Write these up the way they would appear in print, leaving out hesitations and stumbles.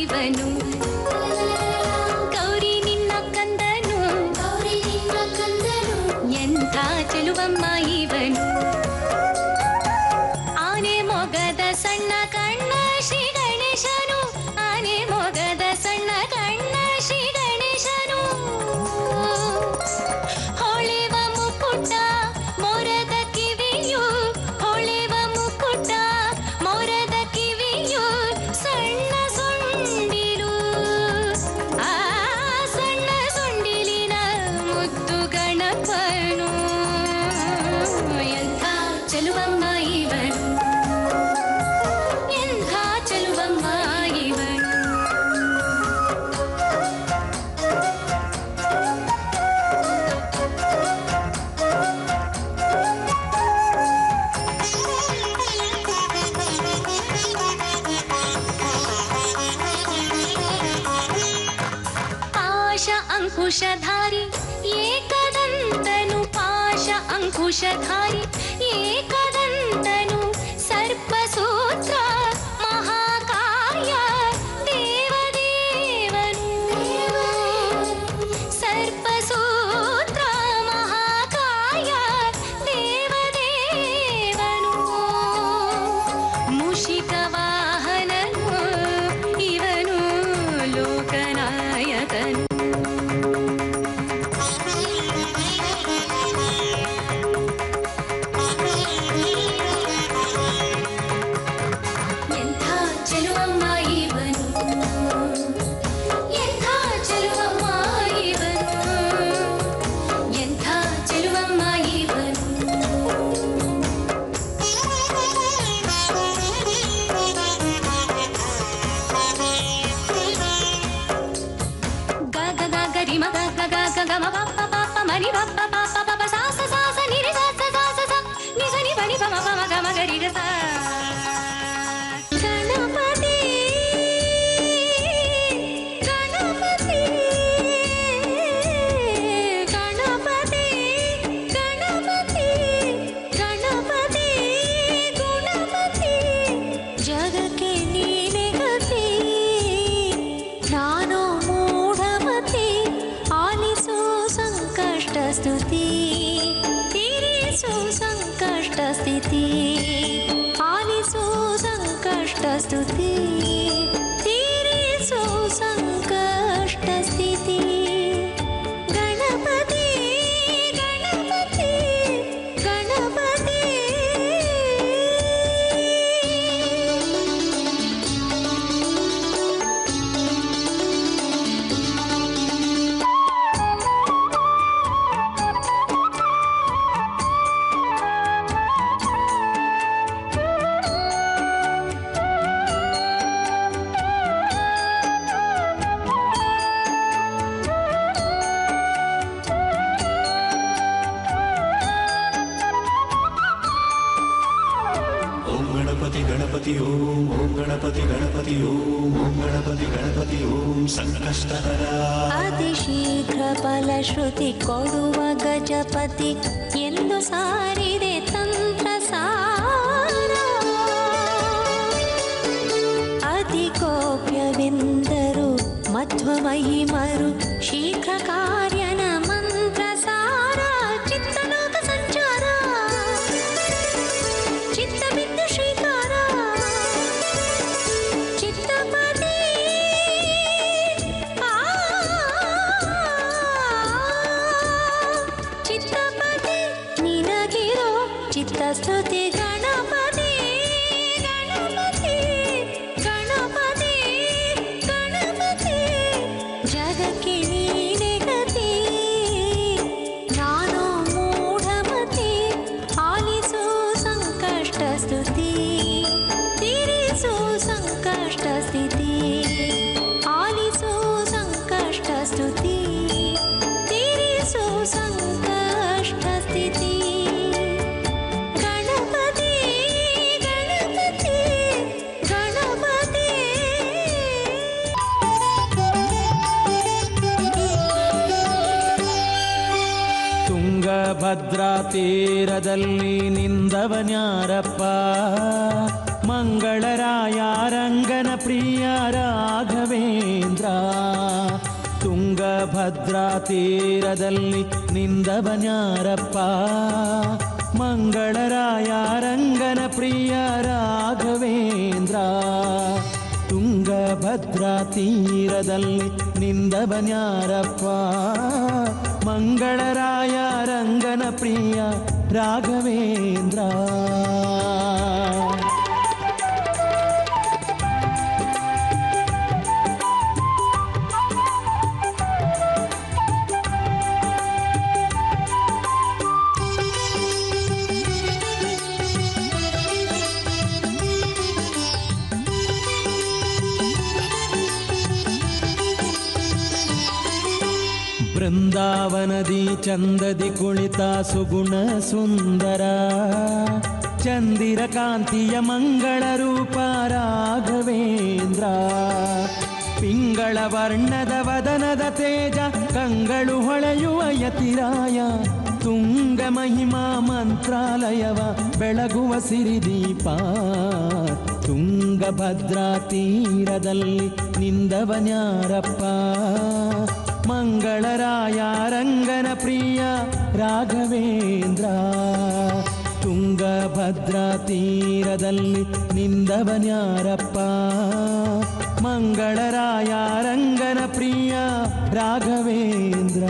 ಇವನು ಗೌರಿ ನಿನ್ನ ಕಂದನು ಎಂಥ ಚೆಲುವಮ್ಮ ಇವನು ಆನೆ ಮೊಗದ ಸಣ್ಣ ಕಣ್ಣ ಶ್ರೀ ಗಣೇಶನು ಆನೆ ಮೊಗದ ಸಣ್ಣ ಕಣ್ಣ ಶ್ರೀ ಗಣೇಶನು ಹೊಳೆವ ಮುಕುಟ ಮೊರದ ಕಿವಿಯು ಹೊಳೆವ ಮುಕುಟ ಮೊರದ ಕಿವಿಯು ಸಣ್ಣ ಸೊಂಡಿಲು ಆ ಸಣ್ಣ ಸೊಂಡಿಲಿನ ಮುದ್ದು ಗಣಪನು ಎಂಥ ಚೆಲುವಮ್ಮ ಇವನು ಎಂಥ ಚೆಲುವಮ್ಮ ಇವನು ಪಾಶ ಅಂಕುಶಧಾರಿ ಏಕದಂತನು ಪಾಶ ಅಂಕುಶಧಾರಿ ಏಕದಂತನು ಸರ್ಪಸೂತ್ರ ಮಹಾಕಾಯ ದೇವದೇವನು ಸರ್ಪಸೂತ್ರ ಮಹಾಕಾಯ ದೇವದೇವನು ಮೂಷಿಕ ವಾಹನನು ಇವನು ಲೋಕನಾಯಕನು ಎಂಥ ಚೆಲುವಮ್ಮ ಇವನು ಎಂಥ ಚೆಲುವಮ್ಮ ಇವನು ಎಂಥ ಚೆಲುವಮ್ಮ ಇವನು ಗ ಗ ಗ ಗರಿ ಮ ಗ ಗ ಗ ಗ ಗ ಮ ಪ ಪ ಪ ಪ ಮ ರಿ ಪ ಪ ಪ ಪ ಪ ಪ ಸಾ ಸ ಸಾ ಸ ನಿ ರಿ ಸಾ ಸ ಸಾ ಸ ಸ ನಿ ಸ ನಿ ಪ ನಿ ಪ ಮ ಪ ಮ ಗ ಮ ಗ ರಿ ಗ ಸ ಗಣಪತಿ ಗಣಪತಿ ಗಣಪತಿ ಗಣಪತಿ ಗಣಪತಿ ಗುಣಪತಿ ಜಗಕ್ಕೆ ನೀನೆ ಗತಿ ನಾನು ಮೂಢಮತಿ ಆಲಿಸು ಸಂಕಷ್ಟ ಸ್ತುತಿ ತೀರಿಸು ಸಂಕಷ್ಟ ಸ್ಥಿತಿ ಆಲಿಸು ಸಂಕಷ್ಟ ಸ್ತುತಿ ತೀರಿಸು ಸಂಕಷ್ಟ ಸ್ಥಿತಿ ಗಣಪತಿ ಗಣಪತಿ ಗಣಪತಿ ಓಂ ಗಣಪತಿ ಗಣಪತಿ ಓಂ ಗಣಪತಿ ಗಣಪತಿ ಓಂ ಗಣಪತಿ ಗಣಪತಿ ಓಂ ಸಂಕಷ್ಟಹರ ಅತಿ ಶೀಘ್ರ ಫಲಶ್ರುತಿ ಕೊಡುವ ಗಜಪತಿ ಎಂದು ಸಾರಿದೆ ತಂತ್ರ ಸಾರ ಅತಿ ಕೋಪ್ಯವೆಂದರು ಮಧ್ವ ಮಹಿಮರು ಶೀಘ್ರ ಕಾರ್ಯನ ಮಂತ್ರ ಸಾರ ಚಿತ್ತಲೋಕ ಸಂಚಾರ ಚಿತ್ತ ಬಿಂದು ಶ್ರೀಕಾರ ಚಿತ್ತಪತಿ ಚಿತ್ತಪತಿ ನಿನಗಿರೋ ಚಿತ್ತಸ್ತುತಿ ಗಣಪತಿ ಗಣಪತಿ ಗಣಪತಿ ಗಣಪತಿ ಜಗಕ್ಕೆ ನೀನೆ ಗತಿ ನಾನು ಮೂಢಮತಿ ಆಲಿಸು ಸಂಕಷ್ಟ ಸ್ತುತಿ ತೀರಿಸು ಸಂಕಷ್ಟ ಸ್ಥಿತಿ ಆಲಿಸು ಸಂಕಷ್ಟ ಸ್ತುತಿ ತೀರಿಸು ಸಂಕಷ್ಟ ಸ್ಥಿತಿ ಗಣಪತಿ ಗಣಪತಿ ಗಣಪತಿ ತುಂಗಭದ್ರಾ ತೀರದಲ್ಲಿ ನಿಂದವನ್ಯಾರಪ್ಪ ಮಂಗಳರಾಯ ರಂಗನ ಪ್ರಿಯ ರಾಘವೇಂದ್ರಪ್ಪ ರಾಘವೇಂದ್ರ. ತುಂಗಭದ್ರಾ ತೀರದಲ್ಲಿ ನಿಂದವನ್ಯಾರಪ್ಪ, ಮಂಗಳರಾಯ ರಂಗನ ಪ್ರಿಯ ರಾಘವೇಂದ್ರ. ತುಂಗಭದ್ರಾ ತೀರದಲ್ಲಿ ನಿಂದವನ್ಯಾರಪ್ಪ, ಮಂಗಳರಾಯ ರಂಗನ ಪ್ರಿಯ ರಾಘವೇಂದ್ರ. ಬೃಂದಾವನದಿ ಚಂದದಿ ಕುಳಿತ ಸುಗುಣ ಸುಂದರ, ಚಂದಿರ ಕಾಂತಿಯ ಮಂಗಳ ರೂಪ ರಾಘವೇಂದ್ರ. ಪಿಂಗಳ ವರ್ಣದ ವದನದ ತೇಜ, ಕಂಗಳು ಹೊಳೆಯುವ ಯತಿರಾಯ. ತುಂಗ ಮಹಿಮಾ ಮಂತ್ರಾಲಯವ ಬೆಳಗುವ ಸಿರಿದೀಪ. ತುಂಗಭದ್ರಾ ತೀರದಲ್ಲಿ ನಿಂದವನ್ಯಾರಪ್ಪ, ಮಂಗಳರಾಯ ರಂಗನ ಪ್ರಿಯ ರಾಘವೇಂದ್ರ. ತುಂಗಭದ್ರಾ ತೀರದಲ್ಲಿ ನಿಂದವನ್ಯಾರಪ್ಪ, ಮಂಗಳರಾಯ ರಂಗನ ಪ್ರಿಯ ರಾಘವೇಂದ್ರ.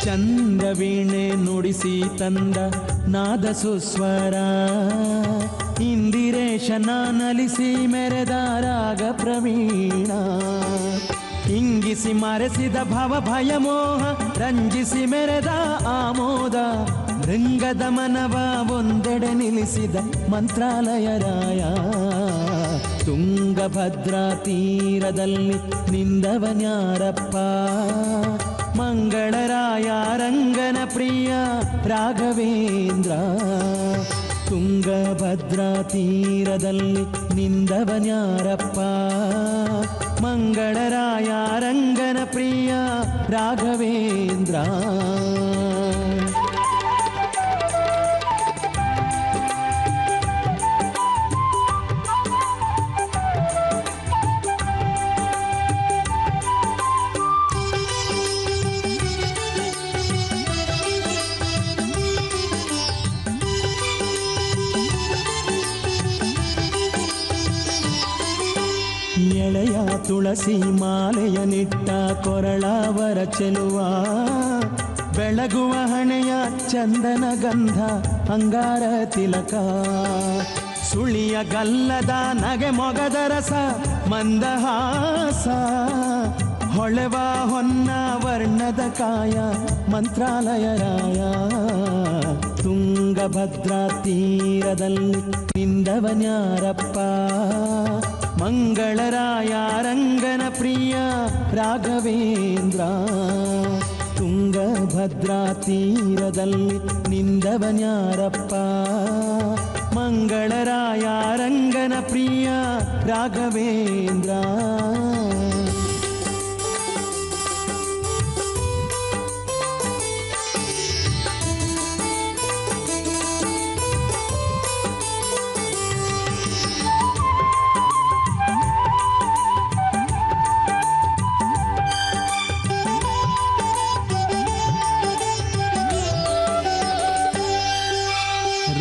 ಚಂದ್ರವೀಣೆ ನುಡಿಸಿ ತಂದ ನಾದ ಸುಸ್ವರ, ಇಂದಿರೇಶನ ನಲಿಸಿ ಮೆರೆದ ರಾಗ ಪ್ರವೀಣ. ಇಂಗಿಸಿ ಮರೆಸಿದ ಭವ ಭಯ ಮೋಹ, ರಂಜಿಸಿ ಮೆರೆದ ಆಮೋದ. ರಂಗದ ಮನವ ಒಂದೆಡೆ ನಿಲ್ಲಿಸಿದ ಮಂತ್ರಾಲಯ ರಾಯ. ತುಂಗಭದ್ರಾ ತೀರದಲ್ಲಿ ನಿಂದವನ್ಯಾರಪ್ಪ, ಮಂಗಳರಾಯ ರಂಗನ ಪ್ರಿಯ ರಾಘವೇಂದ್ರ. ತುಂಗಭದ್ರಾ ತೀರದಲ್ಲಿ ನಿಂದವನ್ಯಾರಪ್ಪ, ಮಂಗಳರಾಯ ರಂಗನ ಪ್ರಿಯ ರಾಘವೇಂದ್ರ. ಎಳೆಯ ತುಳಸಿ ಮಾಲೆಯ ನಿಟ್ಟ ಕೊರಳವರ ಚೆಲುವ, ಬೆಳಗುವ ಹಣೆಯ ಚಂದನ ಗಂಧ ಅಂಗಾರ ತಿಲಕ. ಸುಳಿಯ ಗಲ್ಲದ ನಗೆ ಮೊಗದ ರಸ ಮಂದಹಾಸ, ಹೊಳೆವ ಹೊನ್ನ ವರ್ಣದ ಕಾಯ ಮಂತ್ರಾಲಯ ರಾಯ. ತುಂಗಭದ್ರಾ ತೀರದಲ್ಲಿ ನಿಂದವನ್ಯಾರಪ್ಪ, ಮಂಗಳರಾಯ ರಂಗನ ಪ್ರಿಯ ರಾಘವೇಂದ್ರ. ತುಂಗಭದ್ರಾ ತೀರದಲ್ಲಿ ನಿಂದವನ್ಯಾರಪ್ಪ, ಮಂಗಳರಾಯ ರಂಗನ ಪ್ರಿಯ ರಾಘವೇಂದ್ರ.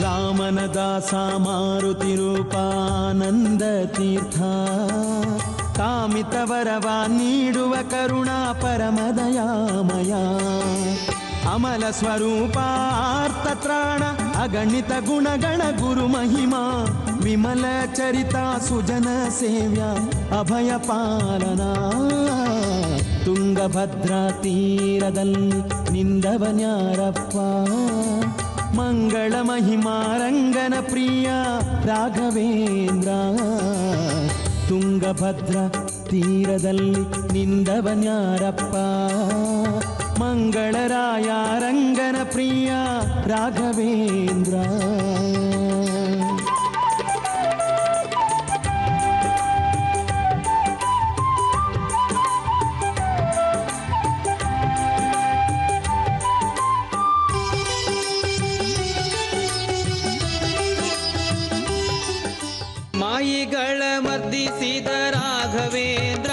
ರಾಮನ ದಾಸ ಮಾರುತಿ ರೂಪಾನಂದ ತೀರ್ಥ, ಕಾಮಿತವರವ ನೀಡುವ ಕರುಣಾ ಪರಮದಯಾಮಯ. ಅಮಲ ಸ್ವರೂಪ ಆರ್ತತ್ರಾಣ, ಅಗಣಿತ ಗುಣಗಣ ಗುರು ಮಹಿಮಾ. ವಿಮಲ ಚರಿತ ಸುಜನ ಸೇವ್ಯ ಅಭಯ ಪಾಲನಾ. ತುಂಗಭದ್ರಾ ತೀರದಲ್ಲಿ ನಿಂದವನ್ಯಾರಪ್ಪ, ಮಂಗಳ ಮಹಿಮಾ ರಂಗನ ಪ್ರಿಯ ರಾಘವೇಂದ್ರ. ತುಂಗಭದ್ರಾ ತೀರದಲ್ಲಿ ನಿಂದವನ್ಯಾರಪ್ಪ, ಮಂಗಳರಾಯ ರಂಗನ ಪ್ರಿಯ ರಾಘವೇಂದ್ರ. ಮಾಯಿಗಳ ಮರ್ದಿಸಿದ ರಾಘವೇಂದ್ರ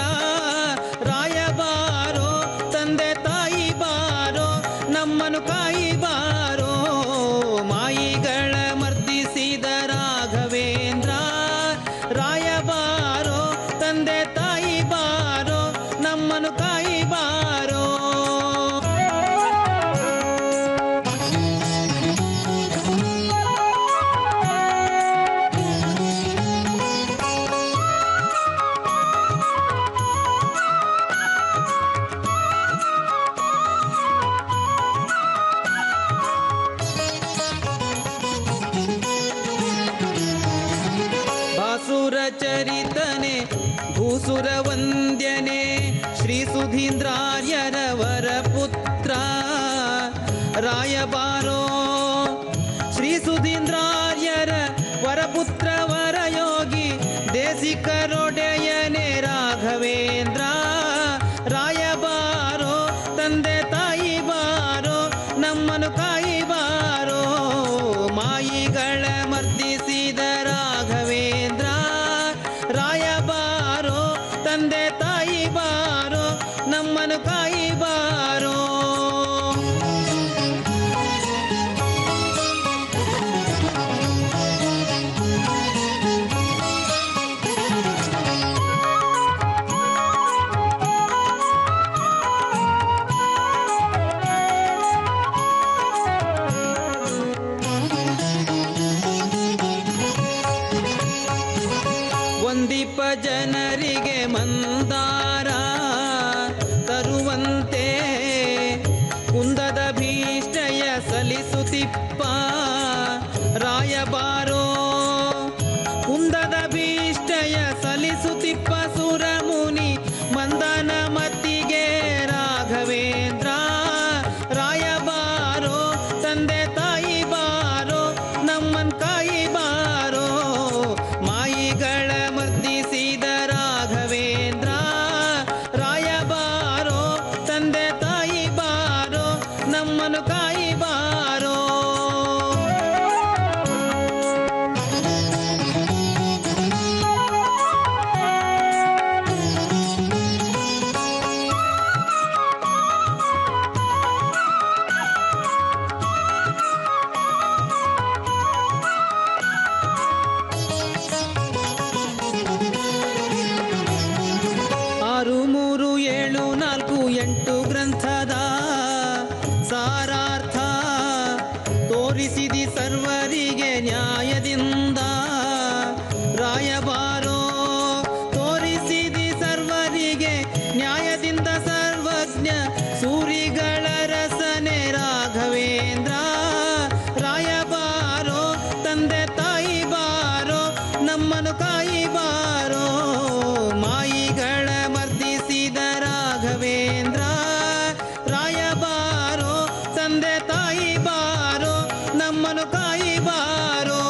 ರಾಯ ಬಾರೋ, ತಂದೆ ತಾಯಿ ಬಾರೋ, ನಮ್ಮನು ಕಾಯಿ ಬಾರೋ. ಮಾಯಿಗಳ ಮರ್ದಿಸಿದ ರಾಘವೇಂದ್ರ ರಾಯ ಬಾರೋ, ತಂದೆ ತಾಯಿ ಬಾರೋ, ನಮ್ಮನು ಕಾಯಿ ಬಾರೋ. ಚರಿತನೆ ಭೂಸುರ ವಂದ್ಯನೆ ಶ್ರೀ ಸುಧೀಂದ್ರಾರ್ಯರ ವರಪುತ್ರ ರಾಯಬಾರೋ. ಶ್ರೀ ಸುಧೀಂದ್ರಾರ್ಯರ ವರಪುತ್ರ ವರಯೋಗಿ ದೇಸಿಕರೊಡೆಯನೆ ರಾಘವೇಂದ್ರ ರಾಯಬಾರೋ, ತಂದೆ ತಾಯಿ ಬಾರೋ, ನಮ್ಮನು ಕಾಯಿ ಬಾರೋ. ಮಾಯಿಗಳ ಮರ್ದಿಸಿದ ರಾಘವೇಂದ್ರ ರಾಯ ಬಾರೋ, ತಂದೆ ತಾಯಿ ಬಾರೋ, ನಮ್ಮನು ಕಾಯಿ ಬಾರೋ. ಒಂದೀಪ ಜನರಿಗೆ ಮಂದಾರ ತರುವಂತೆ ಕುಂದದ ಭೀಷ್ಟಯ ಸಲಿಸುತ್ತಿಪ್ಪ ರಾಯಬಾರೋ. ಕುಂದದ ಭೀಷ್ಟಯ ಸಲಿಸುತ್ತಿಪ್ಪ ಸುರಮುನಿ ಮಂದನ ಮತ್ತಿಗೆ ರಾಘವೇಂದ್ರ ರಾಯಬಾರೋ, ತಂದೆ ತಾಯಿ ಬಾರೋ, ನಮ್ಮನ್ ಕಾಯಿ ಬಾರೋ. ಮಾಯಿಗಳ ಮರ್ದಿಸಿದ ರಾಘವೇಂದ್ರ ರಾಯಬಾರೋ, ತಂದೆ ತಾಯಿ ಬಾರೋ, ನಮ್ಮನು ಕಾಯಿ ಬಾರೋ. ಆರು ಮೂರು ಏಳು ನಾಲ್ಕು ಎಂಟು ಗ್ರಂಥದ ಸಾರಾರ್ಥ ತೋರಿಸಿದಿ ಸರ್ವರಿಗೆ ನ್ಯಾಯದಿಂದ ರಾಯಬಾರೋ. ತೋರಿಸಿದಿ ಸರ್ವರಿಗೆ ನ್ಯಾಯದಿಂದ ಸರ್ವಜ್ಞ ಸೂರಿಗಳ ರಸನೆ ರಾಘವೇಂದ್ರ ರಾಯಬಾರೋ, ತಂದೆ ತಾಯಿ ಬಾರೋ, ನಮ್ಮನು ಕಾಯಿ ಬಾರೋ. ಮಾಯಿಗಳ ಮರ್ದಿಸಿದ ರಾಘವೇಂದ್ರ ರಾಯಬಾರೋ, ತಂದೆ ತಾಯಿ ಬಾರೋ, ನಮ್ಮನು ಕಾಯಿ ಬಾರೋ.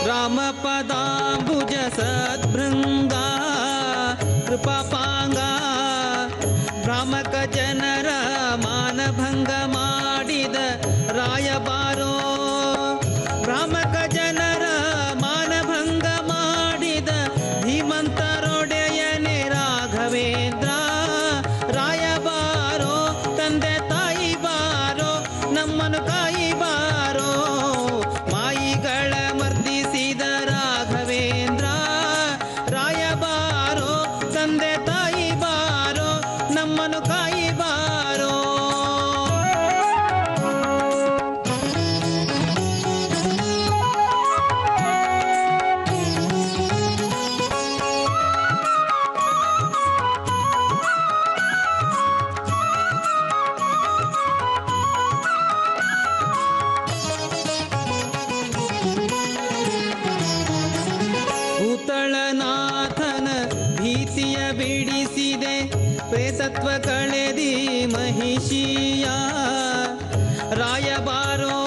ರಾಮಪದಾಂಬುಜ ಸದ್ಭೃಂಗ ಕೃಪಾಪಾಂಗ ಭ್ರಾಮಕ ಜನರ ಮಾನಭಂಗ ಮಾಡಿದ ರಾಯಬಾರೋ. ಭ್ರಾಮಕ ಜನರ ಮಾನಭಂಗ ಮಾಡಿದ ಧೀಮಂತರೊಡೆಯನೆ ರಾಘವೇಂದ್ರ ರಾಯಬಾರೋ, ತಂದೆ ತಾಯಿ ಬಾರೋ, ನಮ್ಮನು ಕಾಯಿ ಬಾರೋ. ಮಾಯಿಗಳ ಮರ್ದಿಸಿದ ರಾಘವೇಂದ್ರ ರಾಯಬಾರೋ, ತಂದೆ ತಾಯಿ ಬಾರೋ, ನಮ್ಮನು ಕಾಯಿ ಬಾರೋ. ಪ್ರೇತತ್ವ ಕಳೆದಿ ಮಹಿಷಿಯ ರಾಯಬಾರೋ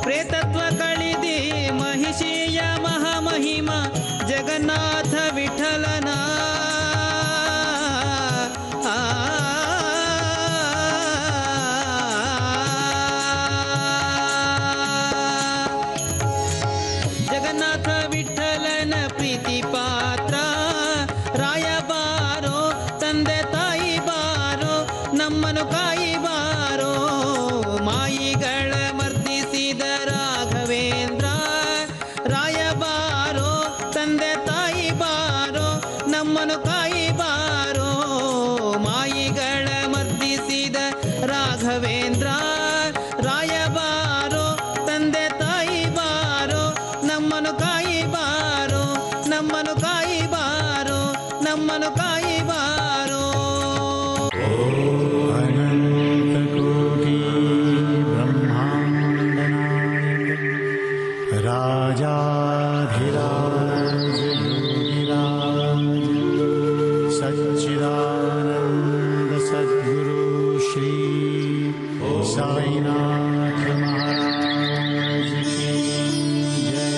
ಪ್ರೇತತ್ವ ಕಳೆದಿ ಮಹಿಷಿಯ ಮಹಾಮಹಿಮ ಜಗನ್ನಾಥ ವಿಠಲನ ಜಗನ್ನಾಥ ವಿಠಲನ ಪ್ರೀತಿ ಪಾತ್ರ ರಾಯಬಾರೋ ತಂದೆ ತಾಯಿ ಬಾರೋ ನಮ್ಮನು ಕಾಯಿ ಬಾರೋ ಮಾಯಿಗಳ ಮರ್ದಿಸಿದ ರಾಘವೇಂದ್ರ ರಾಯಬಾರೋ ತಂದೆ ತಾಯಿ ಬಾರೋ ನಮ್ಮನು ಕಾಯಿ ಬಾರೋ ಮಾಯಿಗಳ ಮರ್ದಿಸಿದ ರಾಘವೇಂದ್ರ ರಾಯಬಾರೋ ತಂದೆ ತಾಯಿ ಬಾರೋ ನಮ್ಮನು ಕಾಯಿ ಬಾರೋ ನಮ್ಮನು ಕಾಯಿ ಬಾರೋ ನಮ್ಮನು ಕಾಯಿ ಬಾರೋ अनन्तकोटि ब्रह्माण्डनायक राजाधिराज योगिराज सच्चिदानन्द सद्गुरु श्री साईनाथ महाराज की जय।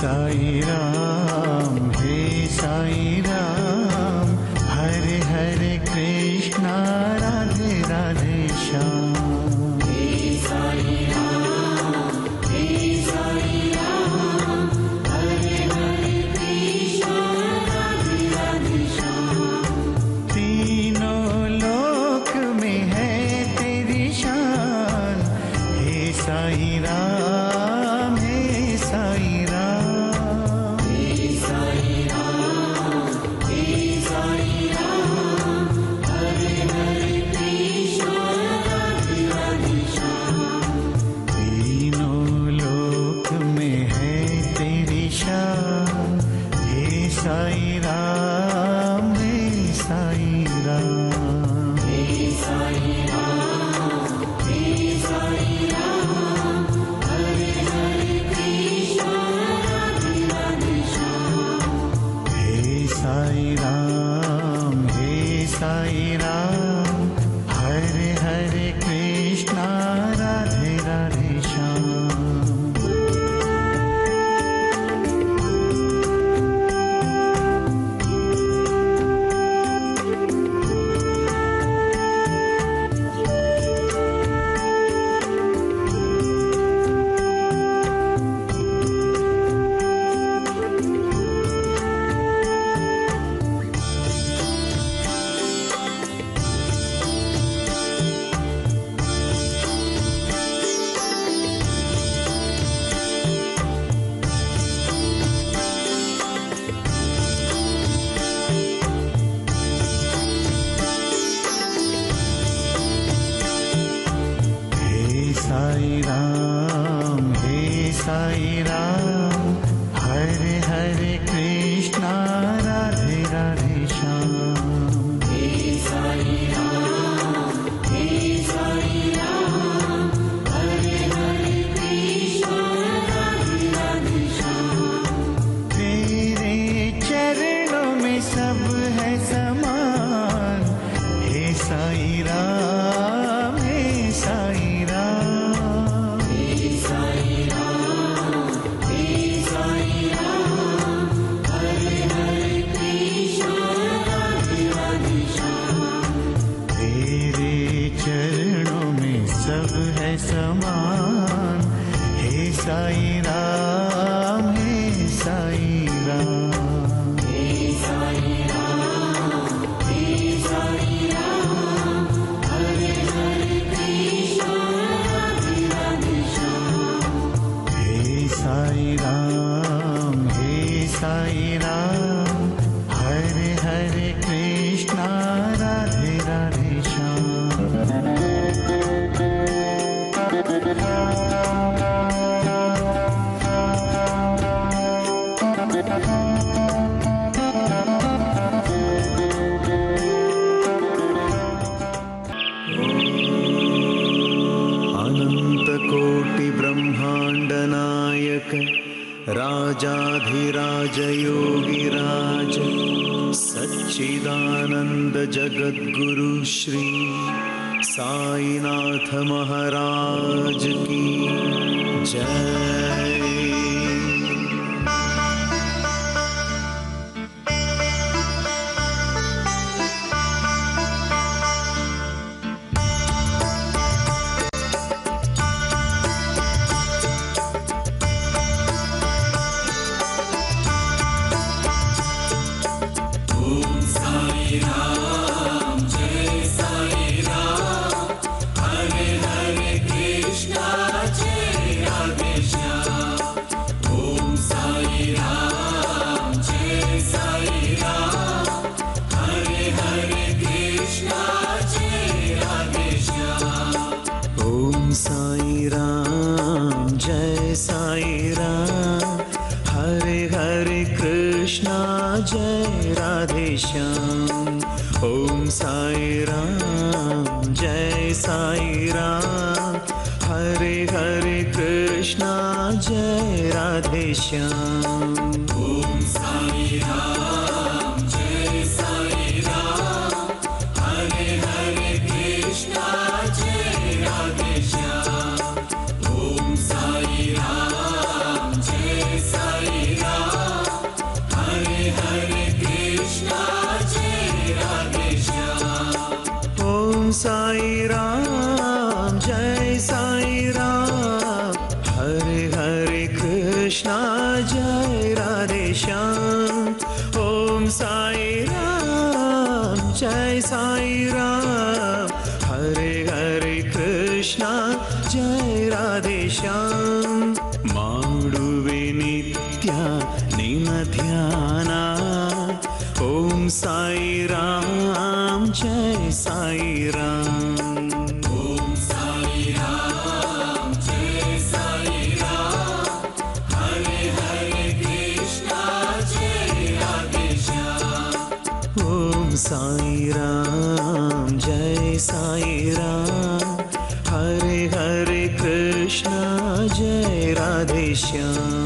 साई राम, हे साई राम, हरे हरे कृष्णा राधे राधे श्याम। राजाधिराज योगिराज सच्चिदानंद जगद्गुरु श्री साईनाथ महाराज की जय। जय राधे श्याम। ओम साई राम जय साई राम, हरे हरे कृष्णा जय राधे श्याम। ओम साई राम जय साई राम, हरे हरे कृष्णा जय राधे श्याम। ओम साई राम जय साई राम, ಮಾಡುವೆ ನಿತ್ಯ ನಿನ್ನ ಧ್ಯಾನ. ಓಂ ಸಾಯಿ ರಾಮ್ ಜೈ ಸಾಯಿ ರಾಮ್. ಓಂ ಸಾಯಿ ರಾಮ್ ಜೈ ಸಾಯಿ ರಾಮ್. ಹರೆ ಹರೆ ಕೃಷ್ಣ ಜೈ ರಾಧೆ ಶ್ಯಾಮ್. ಓಂ ಸಾಯಿ ರಾಮ್ ಜೈ ಸಾಯಿ ರಾಮ್. ಹರೆ ಹರೆ ಕೃಷ್ಣ ಜೈ ರಾಧೆ ಶ್ಯಾಮ್.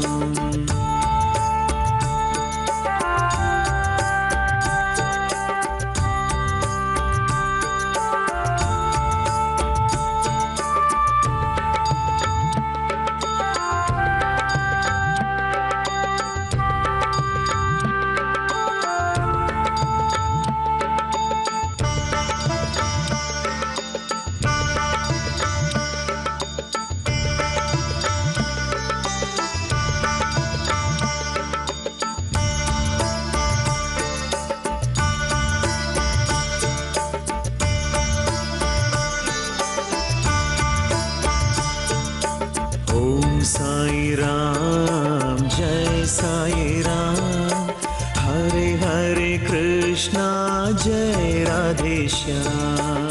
साई राम जय साई राम. हरे हरे कृष्णा जय राधे श्याम.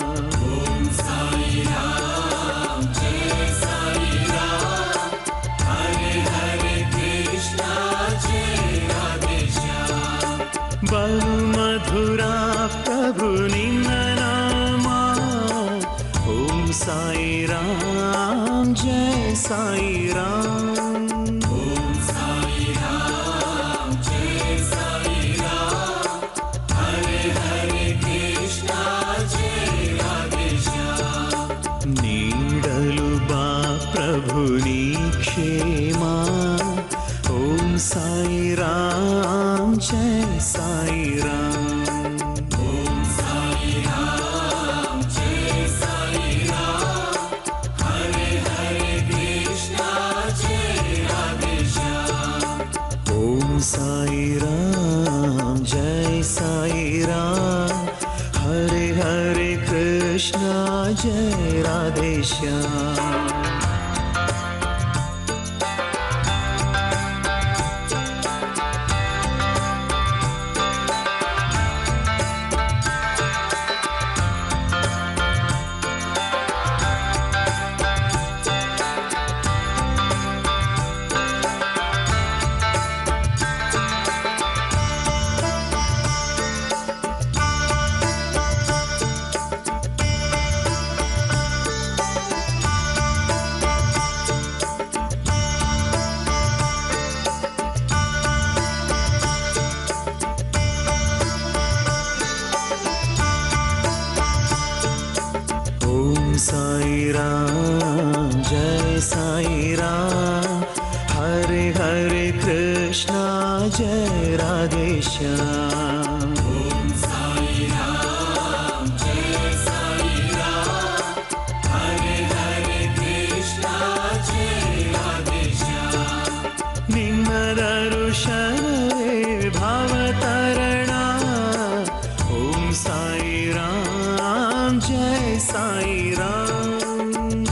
ओम साई राम जय साई राम. हरे हरे कृष्णा जय राधे श्याम. बहु मधुरा प्रभु निन्न नाम. ओम साई राम जय साई राम. ओम साई राम जय साई राम. हरे हरे कृष्णा जय राधे श्याम. ನೀಡಲು ಬಾ ಪ್ರಭು ನೀ ಕ್ಷೇಮ. ಓಂ ಸಾಯಿ ರಾಮ್ ಜಯ ಸಾಯಿ ರಾಮ್. ಓಂ ಸಾಯಿ ರಾಮ್ ಜಯ ಸಾಯಿ ರಾಮ್. ಹರೆ ಹರೆ ಕೃಷ್ಣ ಜಯ ರಾಧೆ ಶ್ಯಾಮ್. ಓಂ ಸಾಯಿ ರಾಮ್ ಜಯ ಸಾಯಿ ರಾಮ್. ಹರೆ ಹರೆ ಕೃಷ್ಣ ಜಯ ರಾಧೆ ಶ್ಯಾಮ್. साई राम जय साई राम. हरे हरे कृष्णा जय राधे श्याम. ओम साई राम जय साई राम. हरे हरे कृष्णा जय राधे श्याम. निन्न दर्शनवे भावतरणा. ओम साई राम जय साई राम.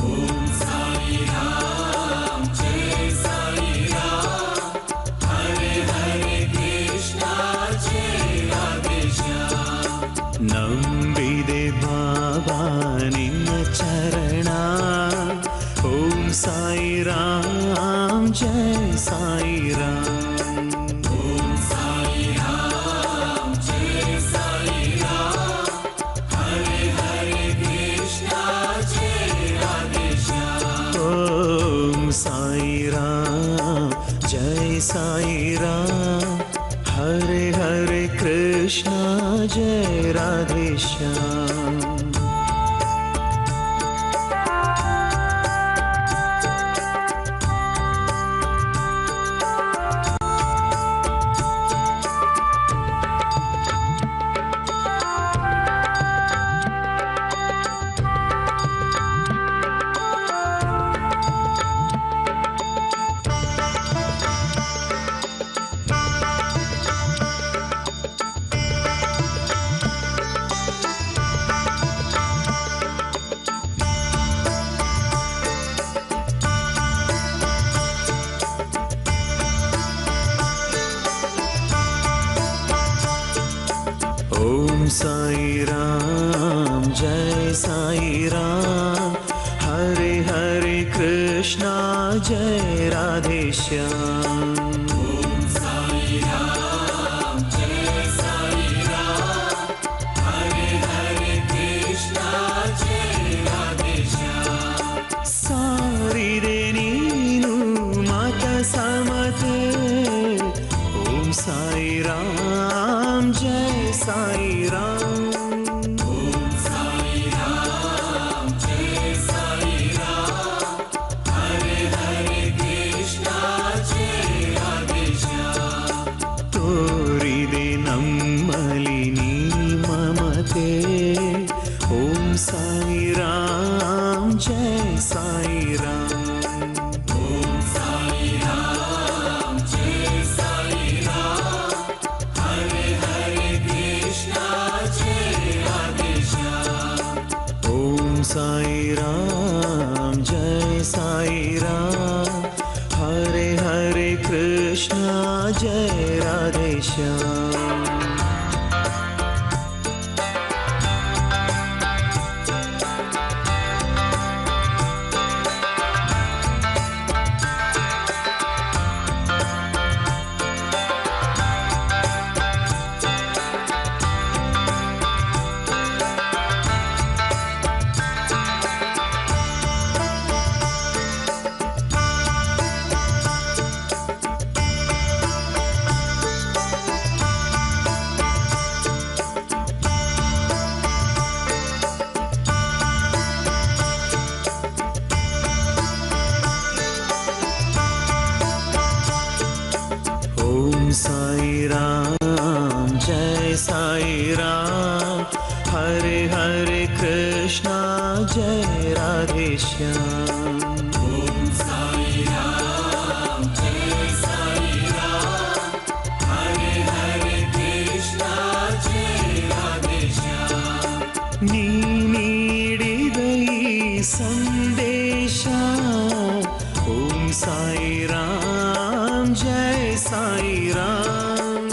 ओम साई राम जय साई राम. हरे हरे कृष्णा जय राधे श्याम. ನಂಬಿದೆ ಬಾಬಾ ನಿನ್ನ ಚರಣ. ಓಂ ಸಾಯಿ ರಾಮ್ ಜಯ ಸಾಯಿ ರಾಮ್. ಓಂ ಸಾಯಿ ರಾಮ್ ಜಯ ಸಾಯಿ ರಾಮ್. ಹರೆ ಹರೆ ಕೃಷ್ಣ ಜಯ ರಾಧೆ ಶ್ಯಾಮ್. ಓಂ ಸಾಯಿ ರಾಮ್ ಜಯ ಸಾಯಿ ರಾಮ್. ಹರೆ ಹರೆ ಕೃಷ್ಣ ಜಯ ರಾಧೆ ಶ್ಯಾಮ್. साई राम जय साई राम हरे हरे कृष्णा जय राधे श्याम सारी रे नीनु माता समते ओम साई राम जय साई राम ತೋರಿದೆ ನಮ್ಮಲಿ ನೀ ಮಮತೆ ಓಂ ಸಾಯಿ ರಾಮ್ ಜಯ ಸಾಯಿ ರಾಮ್ ओम साई राम जय साई राम हरे हरे कृष्णा जय राधे श्याम ओम साई राम जय साई राम हरे हरे कृष्णा जय राधे श्याम ನೀ ನೀಡಿದ ಈ ಸಂದೇಶ ಓಂ ಸಾಯಿ ರಾಮ್ ಜಯ ಸಾಯಿ ರಾಮ್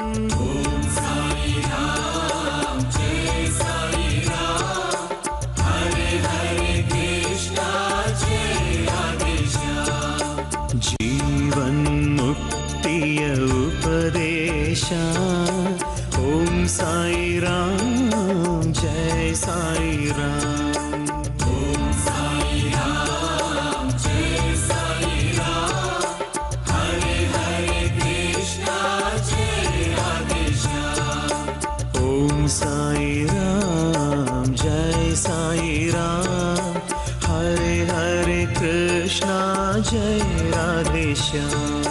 ಜೀವನ್ ಮುಕ್ತಿಯ ಉಪದೇಶ ಓಂ ಸಾಯಿ ರಾಮ್ ಜಯ ಸಾಯಿ ರಾಮ್ ओम साई राम जय साई राम हरे हरे कृष्णा जय राधे श्याम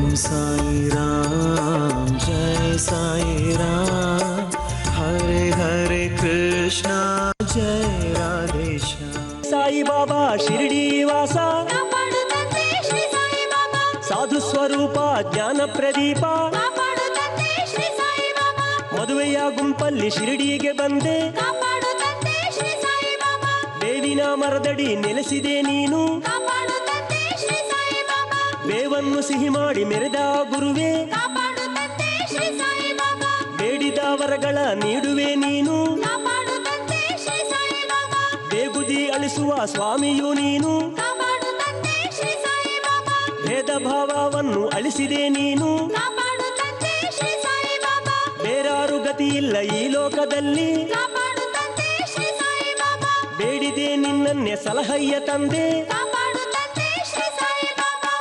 साई राम जय साई राम हरे हरे कृष्णा जय राधे श्याम साई बाबा शिरडी वासा ಕಾಪಾಡು ತಂದೆ ಶ್ರೀ ಸಾಯಿ ಬಾಬಾ ಸಾಧು ಸ್ವರೂಪ ಜ್ಞಾನ ಪ್ರದೀಪ ಕಾಪಾಡು ತಂದೆ ಶ್ರೀ ಸಾಯಿ ಬಾಬಾ ಮದುವೆಯ ಗುಂಪಲ್ಲಿ ಶಿರಡಿಗೆ ಬಂದೆ ಕಾಪಾಡು ತಂದೆ ಶ್ರೀ ಸಾಯಿ ಬಾಬಾ ಬೇವಿನ ಮರದಡಿ ನೆಲೆಸಿದೆ ನೀನು ಕಾಪಾಡು ತಂದೆ ಶ್ರೀ ಸಾಯಿ ಬಾಬಾ ಬೇವನ್ನು ಸಿಹಿ ಮಾಡಿ ಮೆರೆದ ಗುರುವೇ ಕಾಪಾಡು ತಂದೆ ಶ್ರೀ ಸಾಯಿ ಬಾಬಾ ಬೇಡಿದ ವರಗಳ ನೀಡುವೆ ನೀನು ಕಾಪಾಡು ತಂದೆ ಶ್ರೀ ಸಾಯಿ ಬಾಬಾ ಬೇಗುದಿ ಅಳಿಸುವ ಸ್ವಾಮಿಯು ನೀನು ಕಾಪಾಡು ತಂದೆ ಶ್ರೀ ಸಾಯಿ ಬಾಬಾ ಭೇದ ಭಾವವನ್ನು ಅಳಿಸಿದೆ ನೀನು ಕಾಪಾಡು ತಂದೆ ಶ್ರೀ ಸಾಯಿ ಬಾಬಾ ಬೇರಾರು ಗತಿ ಇಲ್ಲ ಈ ಲೋಕದಲ್ಲಿ ಕಾಪಾಡು ತಂದೆ ಶ್ರೀ ಸಾಯಿ ಬಾಬಾ ಬೇಡಿದೆ ನಿನ್ನನ್ನೇ ಸಲಹಯ್ಯ ತಂದೆ ಕಾಪಾಡು ತಂದೆ ಶ್ರೀ ಸಾಯಿ ಬಾಬಾ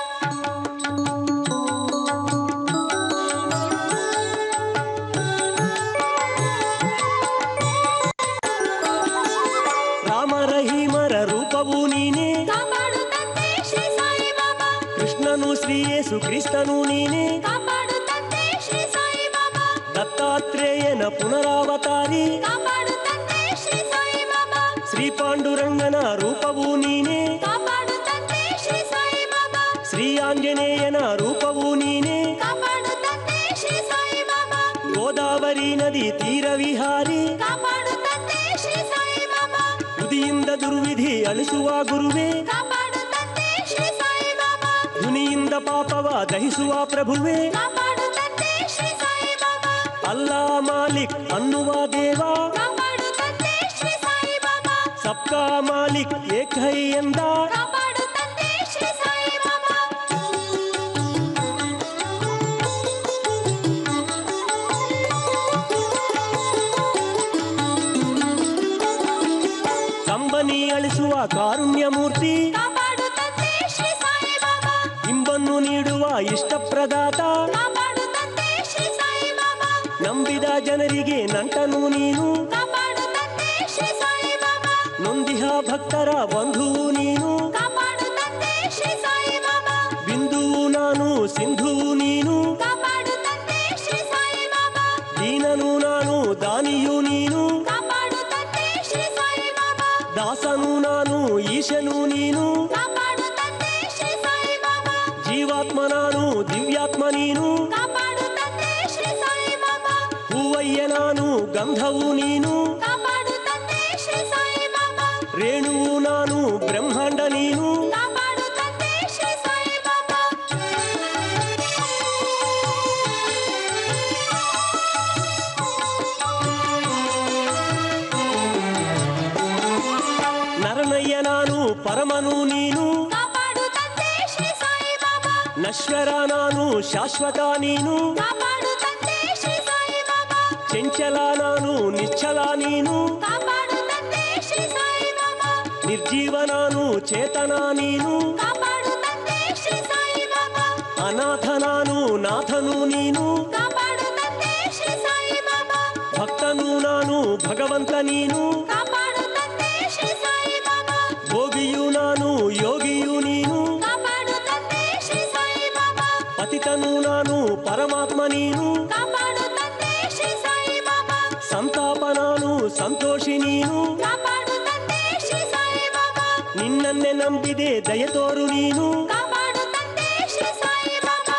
ದೈವನು ನೀನೇ ಕಾಪಾಡು ತಂದೆ ಶ್ರೀ ಸಾಯಿ ಬಾಬಾ ದತ್ತಾತ್ರೇಯನ ಪುನರಾವತಾರಿ ಕಾಪಾಡು ತಂದೆ ಶ್ರೀ ಸಾಯಿ ಬಾಬಾ ಶ್ರೀ ಪಾಂಡುರಂಗನ ರೂಪವೂ ನೀನೇ ಕಾಪಾಡು ತಂದೆ ಶ್ರೀ ಸಾಯಿ ಬಾಬಾ ಶ್ರೀ ಆಂಜನೇಯನ ರೂಪವೂ ನೀನೇ ಕಾಪಾಡು ತಂದೆ ಶ್ರೀ ಸಾಯಿ ಬಾಬಾ ಗೋದಾವರಿ ನದಿ ತೀರ ವಿಹಾರಿ ಕಾಪಾಡು ತಂದೆ ಶ್ರೀ ಸಾಯಿ ಬಾಬಾ ತುದಿಯಿಂದ ದುರ್ವಿಧಿ ಅಳಿಸುವ ಗುರುವೇ ಕಾಪಾಡು ತಂದೆ ಶ್ರೀ ಸಾಯಿ ಬಾಬಾ ಧ್ವನಿಯಿಂದ ಪಾಪವ ದಹಿಸುವ ಪ್ರಭುವೇ ಕಾಪಾಡು ತಂದೆ ಶ್ರೀ ಸಾಯಿ ಬಾಬಾ ಅಲ್ಲಾ ಮಾಲಿಕ್ ಅನ್ನುವ ದೇವ ಕಾಪಾಡು ತಂದೆ ಶ್ರೀ ಸಾಯಿ ಬಾಬಾ ಸಬ್ಕಾ ಮಾಲಿಕ್ ಏಕ್ ಹೈ ಎಂದ ಕಾಪಾಡು ತಂದೆ ಶ್ರೀ ಸಾಯಿ ಬಾಬಾ ಕಂಬನಿ ಅಳಿಸುವ ಕಾರುಣ್ಯ ಮೂರ್ತಿ ಕಾಪಾಡು ತಂದೆ ಶ್ರೀ ಸಾಯಿ ಬಾಬಾ ಇಂಬನ್ನು ನೀಡುವ ಇಷ್ಟಪ್ರದಾತ ಕಾಪಾಡು ತಂದೆ ಶ್ರೀ ಸಾಯಿ ಬಾಬಾ ನಂಬಿದ ಜನರಿಗೆ ನಂಟನು ನೀನು ಕಾಪಾಡು ತಂದೆ ಶ್ರೀ ಸಾಯಿ ಬಾಬಾ ನೊಂದಿಹ ಭಕ್ತರ ಬಂಧುವು ನೀನು ಕಾಪಾಡು ತಂದೆ ಶ್ರೀ ಸಾಯಿ ಬಾಬಾ ಬಿಂದುವು ನಾನು ಸಿಂಧುವು ನೀನು ಕಾಪಾಡು ತಂದೆ ಶ್ರೀ ಸಾಯಿ ಬಾಬಾ ದೀನನು ನಾನು ದಾನಿಯು ನೀನು ಕಾಪಾಡು ತಂದೆ ಶ್ರೀ ಸಾಯಿ ಬಾಬಾ ದಾಸನು ನಾನು ಈಶನು ನೀನು ಕಾಪಾಡು ತಂದೆ ಶ್ರೀ ಸಾಯಿ ಬಾಬಾ ಜೀವಾತ್ಮ ನಾನು ದಿವ್ಯಾತ್ಮ ನೀನು ಕಾಪಾಡು ತಂದೆ ಶ್ರೀ ಸಾಯಿ ಬಾಬಾ ಹೂವಯ್ಯ ನಾನು ಗಂಧವು ನೀನು ಕಾಪಾಡು ತಂದೆ ಶ್ರೀ ಸಾಯಿ ಬಾಬಾ ರೇಣುವು ನಾನು ಬ್ರಹ್ಮಾಂಡ ನೀನು ಕಾಪಾಡು ತಂದೆ ಶ್ರೀ ಸಾಯಿ ಬಾಬಾ ನರನಯ್ಯ ನಾನು ಪರಮನು ನೀನು ಕಾಪಾಡು ತಂದೆ ಶ್ರೀ ಸಾಯಿ ಬಾಬಾ ನಶ್ವರ ನಾನು ಶಾಶ್ವತ ನೀನು ಕಾಪಾಡು ತಂದೆ ಶ್ರೀ ಸಾಯಿ ಬಾಬಾ ಚಂಚಲ ನಾನು ನಿಶ್ಚಲ ನೀನು ಕಾಪಾಡು ತಂದೆ ಶ್ರೀ ಸಾಯಿ ಬಾಬಾ ನಿರ್ಜೀವ ನಾನು ಚೇತನ ನೀನು ಕಾಪಾಡು ತಂದೆ ಶ್ರೀ ಸಾಯಿ ಬಾಬಾ ಅನಾಥ ನಾನು ನಾಥನು ನೀನು ಕಾಪಾಡು ತಂದೆ ಶ್ರೀ ಸಾಯಿ ಬಾಬಾ ಭಕ್ತನು ನಾನು ಭಗವಂತ ನೀನು ಕಾಪಾಡು ತಂದೆ ಶ್ರೀ ಸಾಯಿ ಬಾಬಾ ಭೋಗಿಯು ನಾನು ಯೋಗಿಯು ನೀನು ಕಾಪಾಡು ತಂದೆ ಶ್ರೀ ಸಾಯಿ ಬಾಬಾ ಪತಿತನು ನಾನು ಪರಮಾತ್ಮ ನೀನು ಕಾಪಾಡು ತಂದೆ ಶ್ರೀ ಸಾಯಿ ಬಾಬಾ ಸಂತಾಪ ನಾನು ಸಂತೋಷಿ ನೀನು ಕಾಪಾಡು ತಂದೆ ಶ್ರೀ ಸಾಯಿ ಬಾಬಾ ನಿನ್ನನ್ನೇ ನಂಬಿದೆ ದಯ ತೋರು ನೀನು ಕಾಪಾಡು ತಂದೆ ಶ್ರೀ ಸಾಯಿ ಬಾಬಾ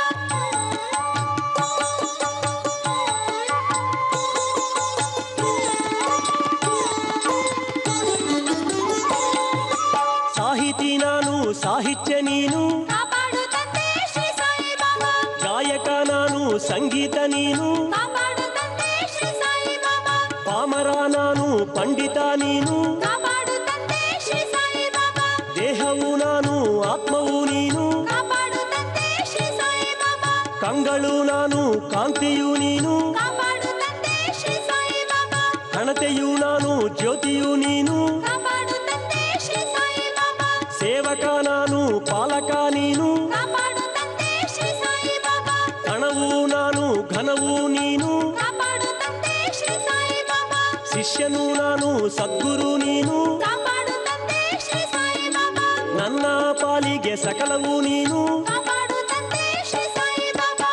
ಸಾಹಿತಿ ನಾನು ಸಾಹಿತ್ಯ ನೀನು ಕಾಪಾಡು ತಂದೆ ಶ್ರೀ ಸಾಯಿ ಬಾಬಾ ಗಾಯಕ ನಾನು ಸಂಗೀತ ನೀನು ಕಾಪಾಡು ತಂದೆ ಶ್ರೀ ಸಾಯಿ ಬಾಬಾ ಪಾಮರ ನಾನು ಪಂಡಿತ ನೀನು ಕಾಪಾಡು ತಂದೆ ಶ್ರೀ ಸಾಯಿ ಬಾಬಾ ದೇಹವು ನಾನು ಆತ್ಮವು ನೀನು ಕಾಪಾಡು ತಂದೆ ಶ್ರೀ ಸಾಯಿ ಬಾಬಾ ಕಂಗಳು ನಾನು ಕಾಂತಿಯು ನೀನು ಕಾಪಾಡು ತಂದೆ ಶ್ರೀ ಸಾಯಿ ಬಾಬಾ ಹಣತೆಯು ನಾನು ಜ್ಯೋತಿಯು ನೀನು ಕಾಪಾಡು ತಂದೆ ಶ್ರೀ ಸಾಯಿ ಬಾಬಾ ಸೇವಕ ನಾನು ಪಾಲಕ ನೀನು ಕಾಪಾಡು ತಂದೆ ಶ್ರೀ ಸಾಯಿ ಬಾಬಾ ಕಣವು ನಾನು ಘನವು ನೀನು ಕಾಪಾಡು ತಂದೆ ಶ್ರೀ ಸಾಯಿ ಬಾಬಾ ಶಿಷ್ಯನು ನಾನು ಸದ್ಗುರು ನೀನು ಕಾಪಾಡು ತಂದೆ ಶ್ರೀ ಸಾಯಿ ಬಾಬಾ ನನ್ನ ಪಾಲಿಗೆ ಸಕಲವು ನೀನು ಕಾಪಾಡು ತಂದೆ ಶ್ರೀ ಸಾಯಿ ಬಾಬಾ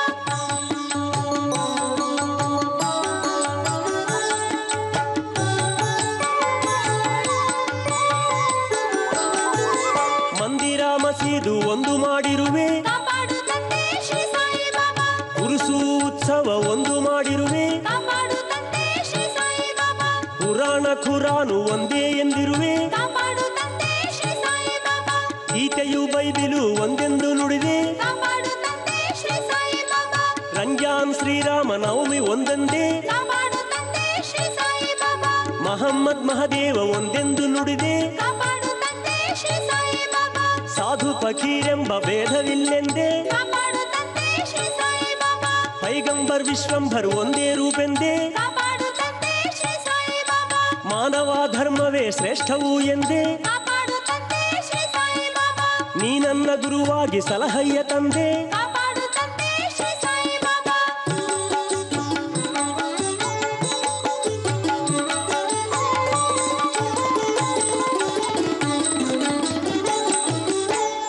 ಮಂದಿರ ಮಸೀದು ಒಂದು ಮಾಡಿರುವೆ ಕಾಪಾಡು ತಂದೆ ಶ್ರೀ ಸಾಯಿ ಬಾಬಾ ಉರುಸು ಉತ್ಸವ ಒಂದು ಮಾಡಿರುವೆ ಕಾಪಾಡು ತಂದೆ ಶ್ರೀ ಸಾಯಿ ಬಾಬಾ ಪುರಾಣ ಖುರಾನು ಒಂದೇ ಎಂದಿರುವೆ ಕಾಪಾಡು ತಂದೆ ಶ್ರೀ ಸಾಯಿ ಬಾಬಾ ಗೀತೆಯು ಬೈಬಿಲು ಒಂದೆಂದು ನುಡಿದೆ ಕಾಪಾಡು ತಂದೆ ಶ್ರೀ ಸಾಯಿ ಬಾಬಾ ರಂಜಾನ್ ಶ್ರೀರಾಮ ನವಮಿ ಒಂದೆಂದೇ ಕಾಪಾಡು ತಂದೆ ಶ್ರೀ ಸಾಯಿ ಬಾಬಾ ಮಹಮ್ಮದ್ ಮಹದೇವ ಒಂದೆಂದು ನುಡಿದೆ ಕಾಪಾಡು ತಂದೆ ಶ್ರೀ ಸಾಯಿ ಬಾಬಾ ಸಾಧು ಫಕೀರೆಂಬ ಭೇದವಿಲ್ಲೆಂದೇ ಕಾಪಾಡು ತಂದೆ ಶ್ರೀ ಸಾಯಿ ಬಾಬಾ ಪೈಗಂಬರ್ ವಿಶ್ವಂಭರ್ ಒಂದೇ ರೂಪೆಂದೇ ಕಾಪಾಡು ತಂದೆ ಶ್ರೀ ಸಾಯಿ ಬಾಬಾ ಮಾನವ ಧರ್ಮವೇ ಶ್ರೇಷ್ಠವು ಎಂದೇ ಕಾಪಾಡು ತಂದೆ ಶ್ರೀ ಸಾಯಿ ಬಾಬಾ ನೀ ನನ್ನ ಗುರುವಾಗಿ ಸಲಹೆಯ ತಂದೆ ಕಾಪಾಡು ತಂದೆ ಶ್ರೀ ಸಾಯಿ ಬಾಬಾ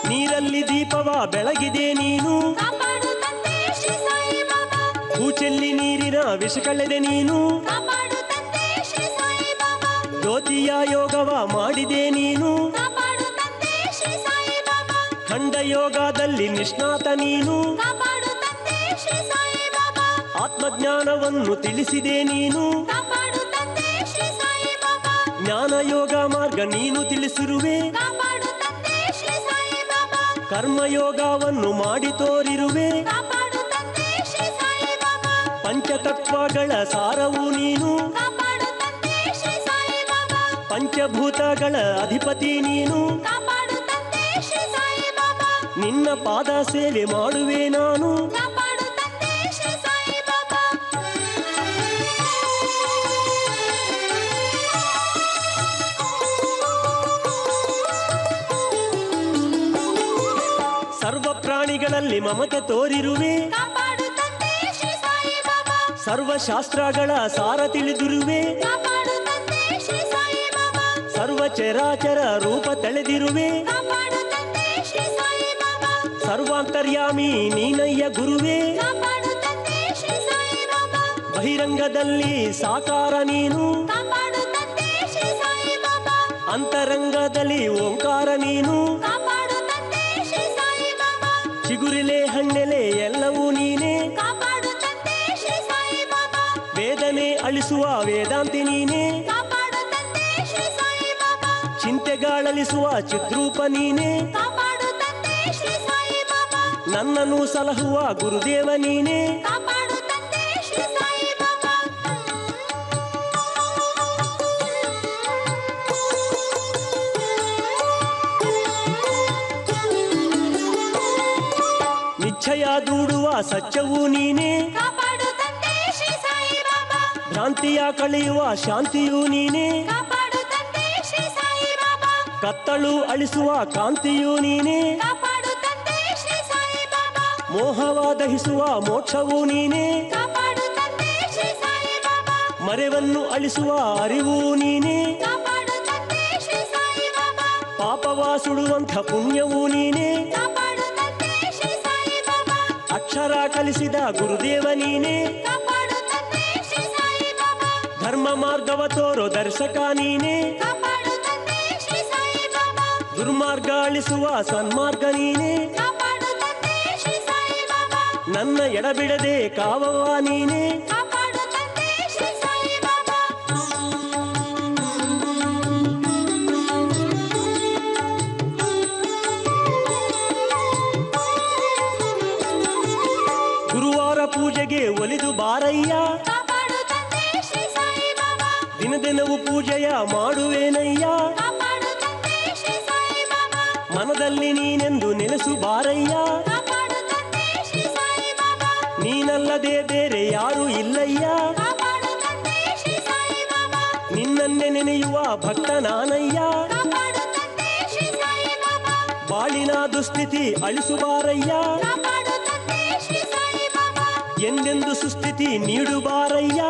ನೀರಲ್ಲಿ ದೀಪವ ಬೆಳಗಿದೆ ನೀನು ಕಾಪಾಡು ತಂದೆ ಹೂಚೆಲ್ಲಿ ನೀರಿನ ವಿಷ ಕಳೆದೆ ನೀನು, ಕಾಪಾಡು ತಂದೆ ಶ್ರೀ ಸಾಯಿ ಬಾಬಾ. ಜ್ಯೋತಿಯ ಯೋಗವ ಮಾಡಿದೆ ನೀನು, ಕಾಪಾಡು ತಂದೆ ಶ್ರೀ ಸಾಯಿ ಬಾಬಾ. ಖಂಡ ಯೋಗದಲ್ಲಿ ನಿಷ್ಣಾತ ನೀನು, ಕಾಪಾಡು ತಂದೆ ಶ್ರೀ ಸಾಯಿ ಬಾಬಾ. ಆತ್ಮಜ್ಞಾನವನ್ನು ತಿಳಿಸಿದೆ ನೀನು, ಕಾಪಾಡು ತಂದೆ ಶ್ರೀ ಸಾಯಿ ಬಾಬಾ. ಜ್ಞಾನ ಯೋಗ ಮಾರ್ಗ ನೀನು ತಿಳಿಸಿರುವೆ, ಕಾಪಾಡು ತಂದೆ ಶ್ರೀ ಸಾಯಿ ಬಾಬಾ. ಕರ್ಮಯೋಗವನ್ನು ಮಾಡಿ ತೋರಿರುವೆ, ಕಾಪಾಡು ತಂದೆ ಶ್ರೀ ಸಾಯಿ ಬಾಬಾ. ಪಂಚತತ್ವಗಳ ಸಾರವು ನೀನು, ಕಾಪಾಡು ತಂದೆ ಶ್ರೀ ಸಾಯಿ ಬಾಬಾ. ಪಂಚಭೂತಗಳ ಅಧಿಪತಿ ನೀನು, ಕಾಪಾಡು ತಂದೆ ಶ್ರೀ ಸಾಯಿ ಬಾಬಾ. ನಿನ್ನ ಪಾದ ಸೇವೆ ಮಾಡುವೆ ನಾನು, ಕಾಪಾಡು ತಂದೆ ಶ್ರೀ ಸಾಯಿ ಬಾಬಾ. ಸರ್ವ ಪ್ರಾಣಿಗಳಲ್ಲಿ ಮಮತೆ ತೋರಿರುವೆ, ಕಾಪಾಡು ತಂದೆ ಶ್ರೀ ಸಾಯಿ ಬಾಬಾ. ಸರ್ವ ಶಾಸ್ತ್ರಗಳ ಸಾರ ತಿಳಿದಿರುವೆ, ಕಾಪಾಡು ತಂದೆ ಶ್ರೀ ಸಾಯಿ ಬಾಬಾ. ಸರ್ವ ಚರಾಚರ ರೂಪ ತಳೆದಿರುವೆ, ಕಾಪಾಡು ತಂದೆ ಶ್ರೀ ಸಾಯಿ ಬಾಬಾ. ಸರ್ವಾಂತರ್ಯಾಮಿ ನೀನಯ್ಯ ಗುರುವೇ, ಕಾಪಾಡು ತಂದೆ ಶ್ರೀ ಸಾಯಿ ಬಾಬಾ. ಬಹಿರಂಗದಲ್ಲಿ ಸಾಕಾರ ನೀನು, ಕಾಪಾಡು ತಂದೆ ಶ್ರೀ ಸಾಯಿ ಬಾಬಾ. ಅಂತರಂಗದಲ್ಲಿ ಓಂಕಾರ ನೀನು, ಕಾಪಾಡು ತಂದೆ ಶ್ರೀ ಸಾಯಿ ಬಾಬಾ. ಚಿಗುರಿಲೆ ಹಣ್ಣೆಲೆ ಎಲ್ಲವೂ ನೀನೇ, ಕಾಪಾಡು ತಂದೆ ಶ್ರೀ ಸಾಯಿ ಬಾಬಾ. ವೇದನೆ ಅಳಿಸುವ ವೇದಾಂತಿ ನೀನೇ, ಕಾಪಾಡು ತಂದೆ ಶ್ರೀ ಸಾಯಿ ಬಾಬಾ. ಚಿಂತೆಗಾಳಲಿಸುವ ಚಿದ್ರೂಪ ನೀನೇ, ಕಾಪಾಡು ತಂದೆ ಶ್ರೀ ಸಾಯಿ ಬಾಬಾ. ನನ್ನನ್ನು ಸಲಹುವ ಗುರುದೇವ ನೀನೇ, ಕಾಪಾಡು ತಂದೆ ಶ್ರೀ ಸಾಯಿ ಬಾಬಾ. ನಿಶ್ಚಯ ದೂಡುವ ಸತ್ಯವೂ ನೀನೇ, ಕಾಪಾಡು ತಂದೆ ಶ್ರೀ ಸಾಯಿ ಬಾಬಾ. ಭ್ರಾಂತಿಯ ಕಳೆಯುವ ಶಾಂತಿಯೂ ನೀನೇ, ಕಾಪಾಡು ತಂದೆ ಶ್ರೀ ಸಾಯಿ ಬಾಬಾ. ಕತ್ತಳು ಅಳಿಸುವ ಕಾಂತಿಯೂ ನೀನೇ, ಕಾಪಾಡು ತಂದೆ ಶ್ರೀ ಸಾಯಿ ಬಾಬಾ. ಮೋಹವ ದಹಿಸುವ ಮೋಕ್ಷವೂ ನೀನೇ, ಕಾಪಾಡು ತಂದೆ ಶ್ರೀ ಸಾಯಿ ಬಾಬಾ. ಮರೆವನ್ನು ಅಳಿಸುವ ಅರಿವೂ ನೀನೇ, ಕಾಪಾಡು ತಂದೆ ಶ್ರೀ ಸಾಯಿ ಬಾಬಾ. ಪಾಪವ ಸುಡುವಂಥ ಪುಣ್ಯವೂ ನೀನೇ, ಕಾಪಾಡು ತಂದೆ ಶ್ರೀ ಸಾಯಿ ಬಾಬಾ. ಅಕ್ಷರ ಕಲಿಸಿದ ಗುರುದೇವ ನೀನೇ, ಕಾಪಾಡು ತಂದೆ ಶ್ರೀ ಸಾಯಿ ಬಾಬಾ. ಧರ್ಮ ಮಾರ್ಗವ ತೋರೋ ದರ್ಶಕ ನೀನೇ, ಕಾಪಾಡು ತಂದೆ ಶ್ರೀ ಸಾಯಿ ಬಾಬಾ. ದುರ್ಮಾರ್ಗ ಅಳಿಸುವ ಸನ್ಮಾರ್ಗ ನೀನೇ, ಕಾಪಾಡು ತಂದೆ ಶ್ರೀ ಸಾಯಿ ಬಾಬಾ. ನನ್ನ ಎಡಬಿಡದೆ ಕಾವವ ನೀನೇ, ಕಾಪಾಡು ತಂದೆ ಶ್ರೀ ಸಾಯಿ ಬಾಬಾ. ಗುರುವಾರ ಪೂಜೆಗೆ ಒಲಿದು ಬಾರಯ್ಯ, ಕಾಪಾಡು ತಂದೆ ಶ್ರೀ ಸಾಯಿ ಬಾಬಾ. ದಿನ ದಿನವೂ ಪೂಜೆಯ ಮಾಡುವೇನಯ್ಯ, ಕಾಪಾಡು ತಂದೆ ಶ್ರೀ ಸಾಯಿ ಬಾಬಾ. ಮನದಲ್ಲಿ ನೀನೆಂದು ನೆಲೆಸು ಬಾರಯ್ಯ, ಕಾಪಾಡು ತಂದೆ ಶ್ರೀ ಸಾಯಿ ಬಾಬಾ. ನೀನಲ್ಲದೆ ಬೇರೆ ಯಾರೂ ಇಲ್ಲಯ್ಯ, ಕಾಪಾಡು ತಂದೆ ಶ್ರೀ ಸಾಯಿ ಬಾಬಾ. ನಿನ್ನನ್ನೇ ನೆನೆಯುವ ಭಕ್ತ ನಾನಯ್ಯ, ಕಾಪಾಡು ತಂದೆ ಶ್ರೀ ಸಾಯಿ ಬಾಬಾ. ಬಾಳಿನ ದುಸ್ಥಿತಿ ಅಳಿಸು ಬಾರಯ್ಯ, ಕಾಪಾಡು ತಂದೆ ಶ್ರೀ ಸಾಯಿ ಬಾಬಾ. ಎಂದೆಂದು ಸುಸ್ಥಿತಿ ನೀಡು ಬಾರಯ್ಯ,